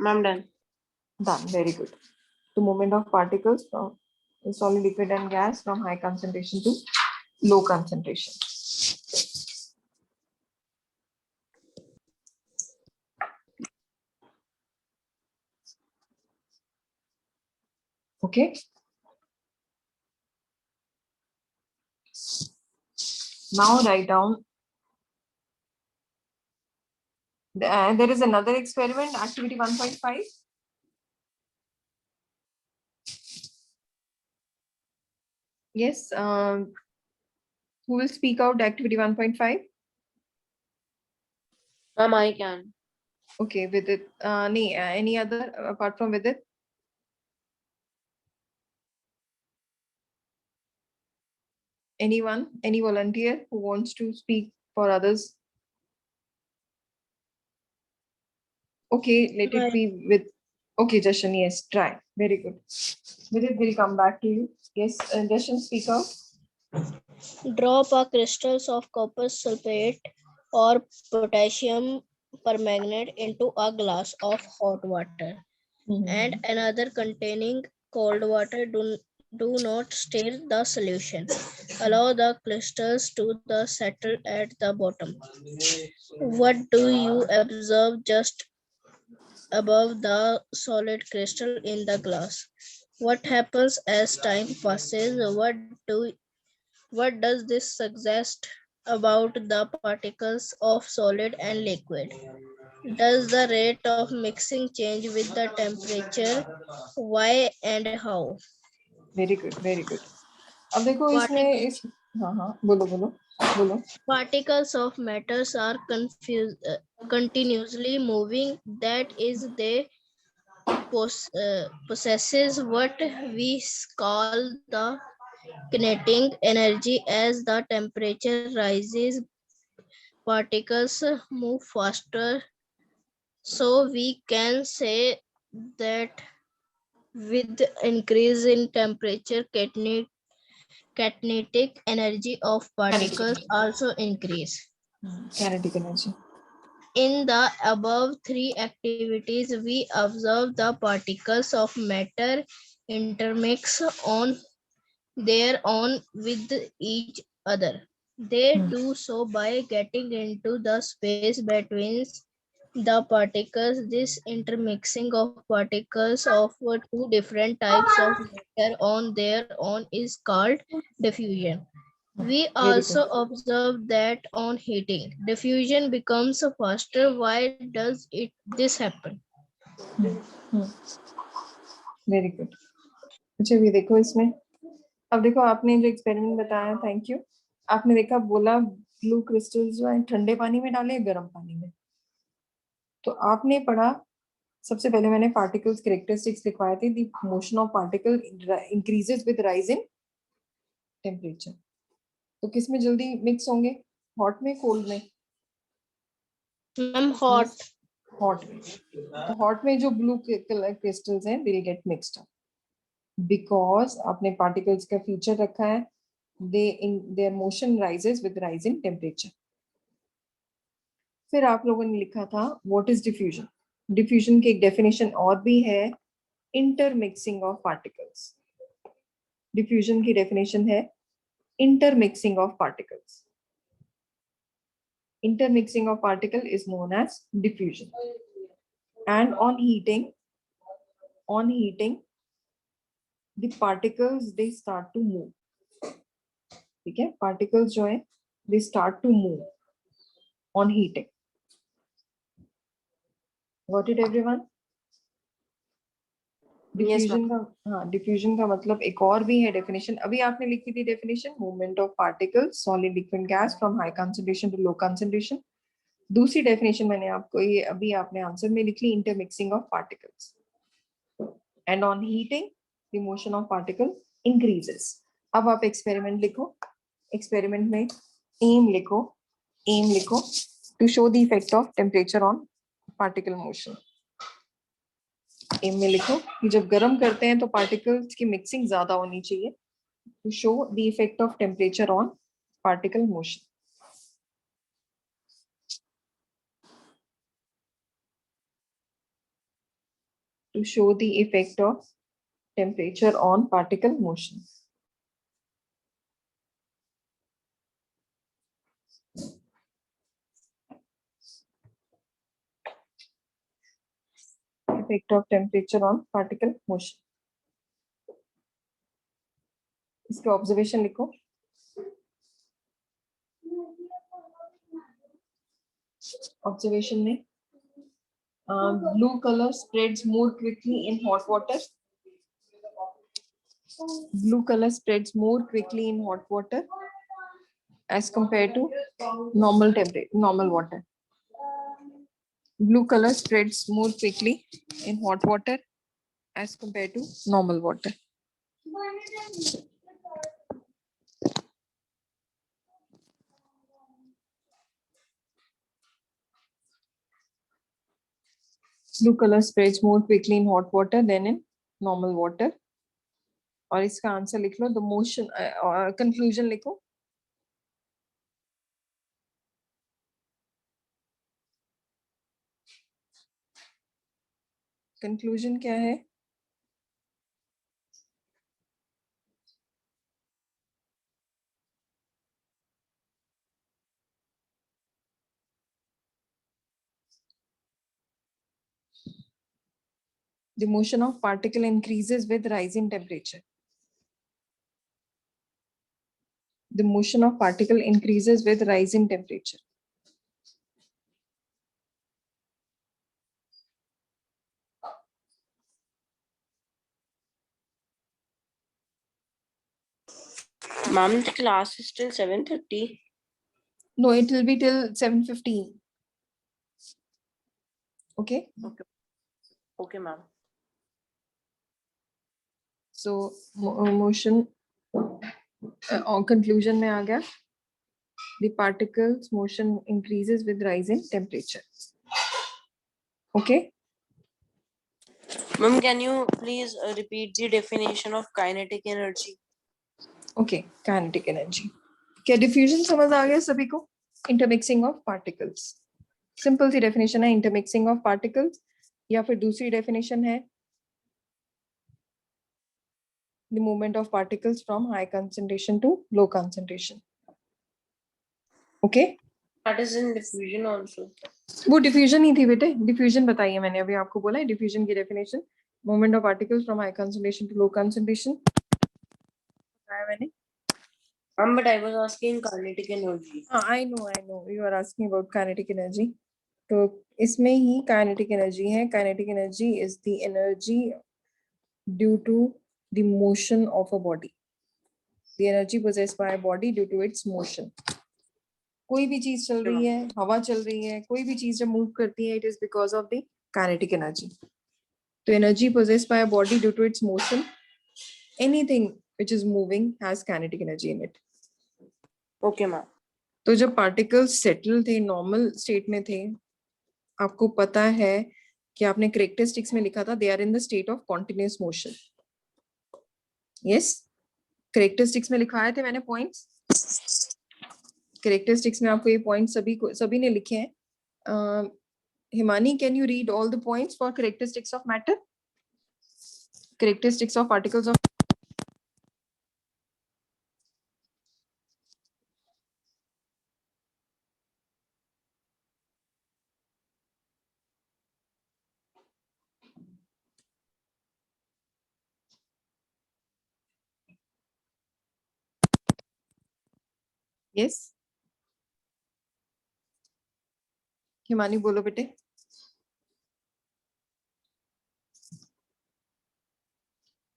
Ma'am, done. Done, very good. The movement of particles from solid, liquid and gas from high concentration to low concentration. Okay. Now write down. There is another experiment, activity 1.5. Yes. Who will speak out activity 1.5? Ma'am, I can. Okay, Vidit. Any other apart from Vidit? Anyone? Any volunteer who wants to speak for others? Okay, let it be with. Okay, Jashan, yes, try. Very good. Vidit will come back to you. Yes, Jashan, speak out. Drop a crystals of copper sulfate or potassium permanganate into a glass of hot water and another containing cold water. Do not stir the solution. Allow the crystals to settle at the bottom. What do you observe just above the solid crystal in the glass? What happens as time passes? What does this suggest about the particles of solid and liquid? Does the rate of mixing change with the temperature? Why and how? Very good, very good. अब देखो इसमें इस हाँ बोलो. Particles of matters are continuously moving. That is, they possesses what we call the kinetic energy. As the temperature rises, particles move faster. So we can say that with increase in temperature, kinetic energy of particles also increase. Kinetic energy. In the above three activities, we observe the particles of matter intermix on their own with each other. They do so by getting into the space between the particles. This intermixing of particles of two different types of matter on their own is called diffusion. We Very also good. observe that on heating, diffusion becomes faster. Why does this happen? Very good. अच्छा ये देखो इसमें, अब देखो आपने जो experiment बताया, thank you. आपने देखा, बोला ब्लू क्रिस्टल्स जो है ठंडे पानी में डाले, गर्म पानी में. तो आपने पढ़ा, सबसे पहले मैंने पार्टिकल्स कैरेक्टरिस्टिक्स लिखवाए थे. The motion of particle increases with rise in temperature. तो किस में जल्दी मिक्स होंगे, हॉट में, कोल्ड में? Ma'am, hot. हॉट में. तो हॉट में जो ब्लू कलर क्रिस्टल्स हैं, they will get mixed up because आपने पार्टिकल्स का फीचर रखा है, there motion rises with rise in temperature. फिर आप लोगों ने लिखा था व्हाट इज डिफ्यूजन. डिफ्यूजन की एक डेफिनेशन और भी है, इंटरमिक्सिंग ऑफ पार्टिकल्स. डिफ्यूजन की डेफिनेशन है intermixing of particles. Intermixing of particle is known as diffusion. And on heating, the particles they start to move. ठीक है, particles जो है they start to move on heating. Got it everyone? Diffusion का, हाँ, diffusion का मतलब एक और भी है डेफिनेशन. अभी आपने लिखी थी definition, movement of particles solid liquid gas from high concentration to low concentration. दूसरी डेफिनेशन मैंने आपको ये अभी आपने आंसर में लिख ली, intermixing of particles. And on heating the motion of particle increases. अब आप एक्सपेरिमेंट लिखो. एक्सपेरिमेंट में एम लिखो, to show the effect of temperature on particle motion. Aim में लिखो कि जब गर्म करते हैं तो पार्टिकल्स की मिक्सिंग ज्यादा होनी चाहिए, to show the effect of temperature on particle motion. To show the effect of temperature on particle motion. Effect of temperature on particle motion. इसके ऑब्जर्वेशन लिखो. ऑब्जर्वेशन में blue color spreads more quickly in hot water. Blue color spreads more quickly in hot water as compared to normal temperature, normal water. Blue color spreads more quickly in hot water as compared to normal water. Blue color spreads more quickly in hot water than in normal water. और इसका answer लिख लो. The motion, conclusion लिखो. Conclusion क्या है? The motion of particle increases with rise in temperature. The motion of particle increases with rise in temperature. Ma'am, the class is till 7:30. No, it will be till 7:15. Okay. Okay, ma'am. So motion on conclusion में आ गया. The particles motion increases with rise in temperature. Okay. Ma'am, can you please repeat the definition of kinetic energy? Okay, kinetic energy. क्या diffusion समझ आ गया सभी को? Intermixing of particles. Simple सी definition है इंटरमिक्सिंग ऑफ पार्टिकल्स, या फिर दूसरी डेफिनेशन है the movement of particles from high concentration to low concentration. Okay. That is in diffusion also. वो डिफ्यूजन ही थी बेटे. डिफ्यूजन बताइए मैंने अभी आपको बोला है डिफ्यूजन की definition, movement of particles from high concentration to low concentration बताया मैंने. But I was asking kinetic energy. I know. You are asking about kinetic energy. तो इसमें ही kinetic energy है. Kinetic energy is the energy due to the motion of a body. The energy possessed by a body due to its motion. कोई भी चीज चल रही है, हवा चल रही है, कोई भी चीज जब मूव करती है, it is because of the kinetic energy. तो energy possessed by a body due to its motion, anything which is moving has kinetic energy in it. Okay, ma'am. तो जब पार्टिकल्स सेटल थे, नॉर्मल स्टेट में थे, आपको पता है कि आपने कैरेक्टरिस्टिक्स में लिखा था they are in the state of continuous motion. Yes, characteristics में लिखाए थे मैंने पॉइंट्स. कैरेक्टरिस्टिक्स में आपको ये पॉइंट सभी ने लिखे हैं. Himani, can you read all the points for characteristics of matter, characteristics of particles of. Yes, Himani बोलो बेटे.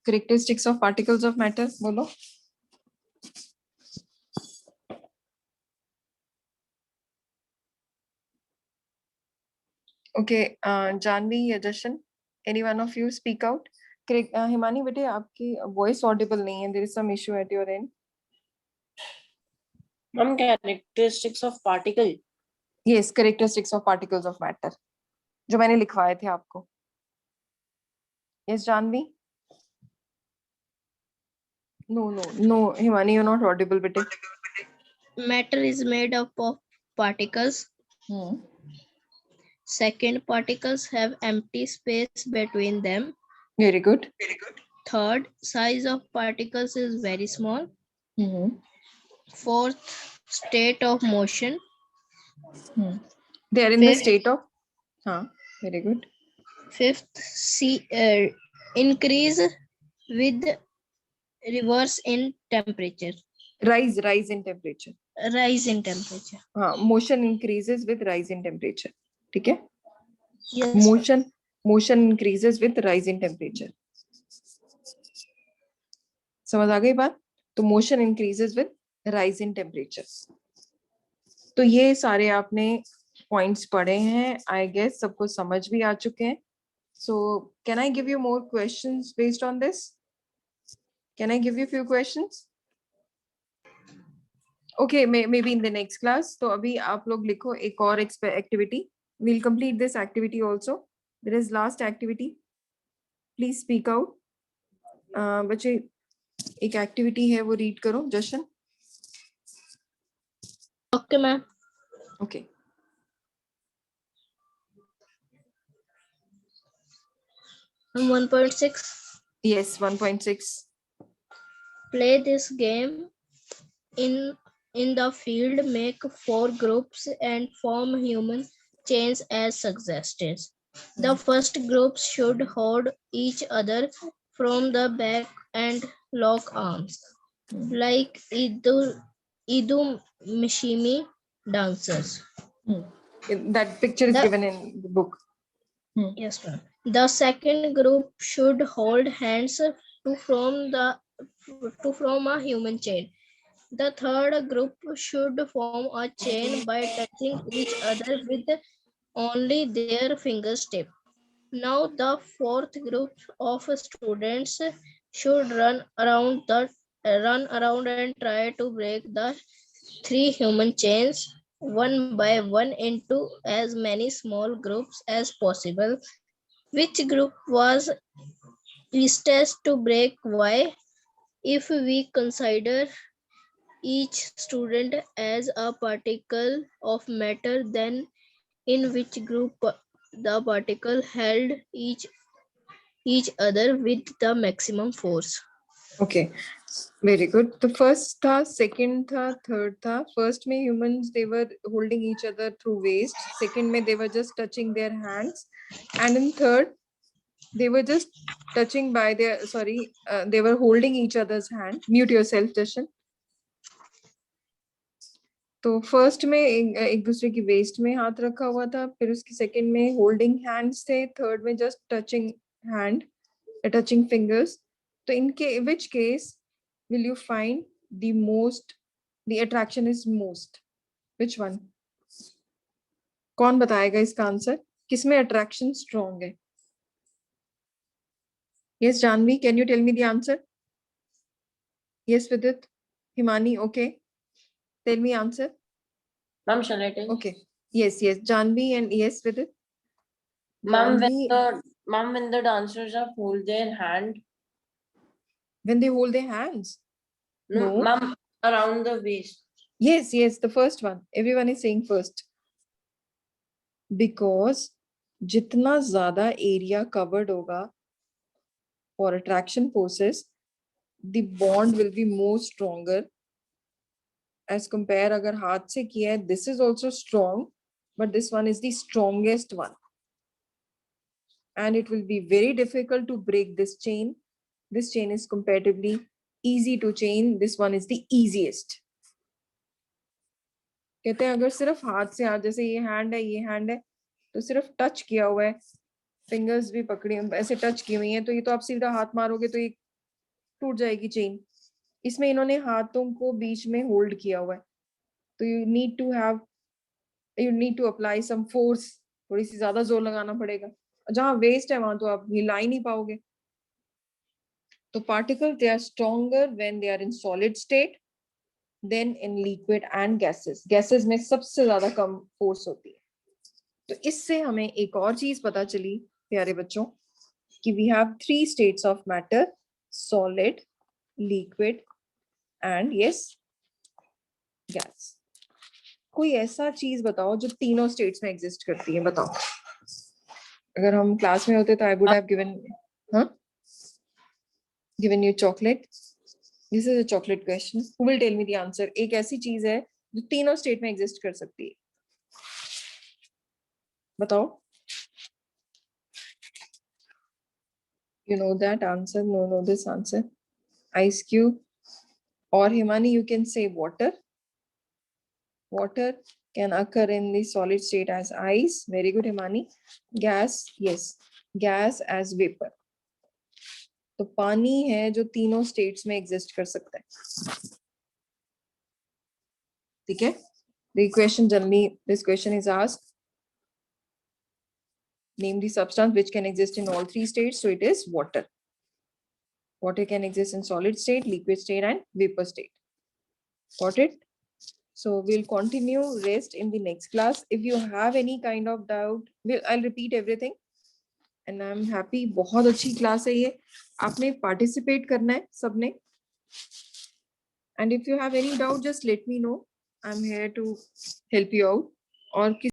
Characteristics of particles of matter बोलो. Okay, Janvi या जशन, any one of you speak out. Correct, Himani बेटे आपकी voice audible नहीं है. There is some issue at your end. Ma'am, characteristics of particle. Yes, characteristics of particles of matter. जो मैंने लिखवाए थे आपको. Yes, Janvi. No, Himani, you're not audible बेटे. Matter is made up of particles. Second, particles have empty space between them. Very good. Third, size of particles is very small. Fourth, state of motion. They are in the Fifth- state of. Very good. Fifth, increase with reverse in temperature. Rise in temperature. Rise in temperature. Motion increases with rise in temperature. ठीक है? Yes. Motion increases with rise in temperature. समझ आ गई बात? तो motion increases with rise in temperature. तो ये सारे आपने points पढ़े हैं. I guess सबको समझ भी आ चुके हैं. So can I give you more questions based on this? Can I give you a few questions? Okay, maybe in the next class. तो अभी आप लोग लिखो एक और activity. We'll complete this activity also. There is last activity. Please speak out. बच्चे एक activity है वो read करो. जशन. Okay, ma'am. Okay. And 1.6. Yes, 1.6. Play this game in the field. Make 4 groups and form human chains as suggested. The first group should hold each other from the back and lock arms, like Idu Mishimi dancers. That picture is given in the book. Yes, ma'am. The second group should hold hands to form a human chain. The third group should form a chain by touching each other with only their fingertip. Now the fourth group of students should run around and try to break the 3 human chains one by one into as many small groups as possible. Which group was easiest to break? Why? If we consider each student as a particle of matter, then in which group the particle held each other with the maximum force? Okay, very good. The first था, second था, third था. First में humans, they were holding each other through waist. Second में they were just touching their hands. And in third, they were just touching by their, they were holding each other's hand. Mute yourself, Jashan. तो first में एक दूसरे की waste में हाथ रखा हुआ था, फिर उसकी सेकंड में होल्डिंग हैंड्स थे, थर्ड में just touching hand, touching fingers. तो इनके which case will you find the most, the attraction is most, which one? कौन बताएगा इसका आंसर? किसमें अट्रैक्शन स्ट्रॉन्ग है? Yes Janvi, can you tell me the answer? Yes Vidit, Himani, okay, tell me answer. Ma'am, shall I tell? Okay, yes, Janvi, and yes Vidit. Ma'am, Janvi, when the dancers are hold their hand, when they hold their hands. no, No. ma'am, around the waist. Yes, the first one. Everyone is saying first. Because जितना ज़्यादा area covered होगा for attraction forces, the bond will be more stronger as compare अगर हाथ से किया है, this is also strong, but this one is the strongest one. And it will be very difficult to break this chain. This chain is comparatively easy to chain. This one is the easiest. कहते हैं अगर सिर्फ हाथ से हाथ, जैसे ये hand है तो सिर्फ टच किया हुआ है, फिंगर्स भी पकड़ी ऐसे टच की हुई है, तो ये तो आप सीधा हाथ मारोगे तो ये टूट जाएगी चेन. इसमें इन्होंने हाथों को बीच में होल्ड किया हुआ है, तो you need to apply some force, थोड़ी सी ज्यादा जोर लगाना पड़ेगा. जहां वेस्ट है वहां तो आप हिला ही नहीं पाओगे. तो particle they are stronger when they are in solid state then in liquid and gases. Gases में सबसे ज्यादा कम फोर्स होती है. तो इससे हमें एक और चीज पता चली प्यारे बच्चों कि we have 3 states of matter, solid, liquid and yes gas. कोई ऐसा चीज बताओ जो तीनों स्टेट्स में एग्जिस्ट करती है, बताओ. अगर हम क्लास में होते तो I would have given you chocolate. This is a chocolate question. Who will tell me the answer? एक ऐसी चीज है जो तीनों स्टेट में एग्जिस्ट कर सकती है, बताओ. You know that answer? No, know this answer. Ice cube. Or Himani, you can say water. Water can occur in the solid state as ice. Very good, Himani. Gas, yes. Gas as vapor. तो पानी है जो तीनों states में exist कर सकता है. ठीक है. The question generally, this question is asked. Name the substance which can exist in all 3 states. So it is water. Water can exist in solid state, liquid state, and vapor state. Got it? So we'll continue rest in the next class. If you have any kind of doubt, I'll repeat everything. And I'm happy. बहुत अच्छी class है ये. आपने participate करना है सबने. And if you have any doubt, just let me know. I'm here to help you out. और